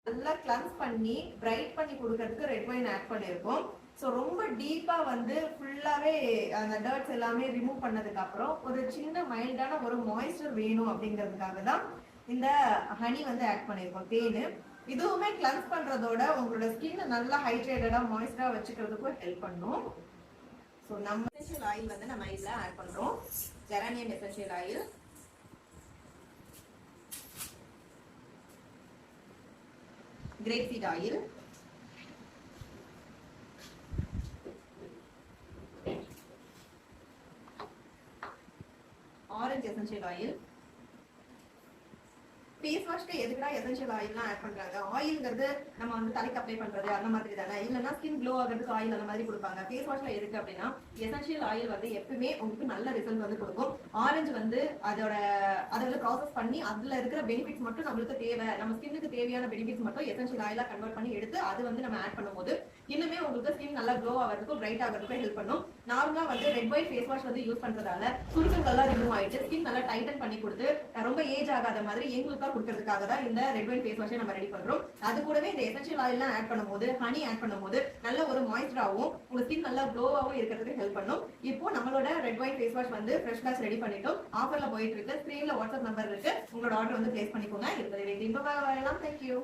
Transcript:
நல்லா கிளன்ஸ் பண்ணி பிரைட் பண்ணி கொடுக்கறதுக்கு ரெட் வைன் ஆட் பண்ணியிருக்கோம். ஸோ ரொம்ப டீப்பா வந்து ஃபுல்லாவே அந்த டர்ட்ஸ் எல்லாமே ரிமூவ் பண்ணதுக்கு அப்புறம் ஒரு சின்ன மைல்டான ஒரு மாய்ஸ்சர் வேணும் அப்படிங்கிறதுக்காக தான் இந்த ஹனி வந்து ஆட் பண்ணியிருக்கோம், தேன். இதுவுமே கிளன்ஸ் பண்றதோட உங்களோட ஸ்கின் நல்லா ஹைட்ரேட்டடா மாய்ஸ்டரா வச்சுக்கிறதுக்கும் ஹெல்ப் பண்ணும். ஸோ நம்ம எசென்ஷியல் ஆயில் வந்து நம்ம இதுல ஆட் பண்றோம். Geranium essential oil, grapeseed oil, orange essential oil. Face வாஷ்க்கு எதுக்குடா எசென்ஷியல் ஆயில்லாம் ஆட் பண்றாங்க? ஆயில்ங்கிறது நம்ம வந்து தலைக்கு அப்ளை பண்றது அந்த மாதிரி தானே, இல்லைன்னா ஸ்கின் க்ளோ ஆகிறதுக்கு ஆயில் அந்த மாதிரி கொடுப்பாங்க. ஃபேஸ் வாஷ்ல எதுக்கு அப்படின்னா எசென்ஷியல் ஆயில் வந்து எப்பவுமே உங்களுக்கு நல்ல ரிசல்ட் வந்து கொடுக்கும். ஆரஞ்சு வந்து அதை ப்ராசஸ் பண்ணி அதுல இருக்கிற பெனிஃபிட்ஸ் மட்டும் நம்மளுக்கு தேவை, நம்ம ஸ்கின்னுக்கு தேவையான பெனிஃபிட்ஸ் மட்டும் எசென்ஷியல் ஆயிலா கன்வெர்ட் பண்ணி எடுத்து அது வந்து நம்ம ஆட் பண்ணும்போது இன்னுமே உங்களுக்கு ஸ்கின் நல்லா க்ளோ ஆகிறதுக்கும் பிரைட் ஆகிறதுக்கும் ஹெல்ப் பண்ணும். நார்மலா வந்து ரெட் ஒயிட் ஃபேஸ் வாஷ் வந்து யூஸ் பண்றதால சுருக்கங்கள்லாம் ரிமூவ் ஆயிட்டு ஸ்கின் நல்லா டைட்டன் பண்ணி கொடுத்து ரொம்ப ஏஜ் ஆகாத மாதிரி எங்களுக்கு கொடுக்கறதுக்காக தான் இந்த ரெட் வைன் ஃபேஸ் வாஷை நம்ம ரெடி பண்றோம். அது கூடவே இந்த எசென்ஷியல் ஆயில்லாம் ஆட் பண்ணும்போது, ஹனி ஆட் பண்ணும்போது நல்ல ஒரு மாய்ஸ்டராகவும் உங்க ஸ்கின் நல்லா க்ளோவாகவும் இருக்கிறதுக்கு ஹெல்ப் பண்ணும். இப்போ நம்மளோட ரெட் வைன் ஃபேஸ் வாஷ் வந்து ஃப்ரெஷ் பேட்ச் ரெடி பண்ணிட்டோம். ஆஃபர்ல போயிட்டு இருக்கு. ஸ்கிரீன்ல வாட்ஸ்அப் நம்பர் இருக்கு, உங்களோட ஆர்டர் வந்து பிளேஸ் பண்ணிக்கோங்க. இது வரலாம். தேங்க்யூ.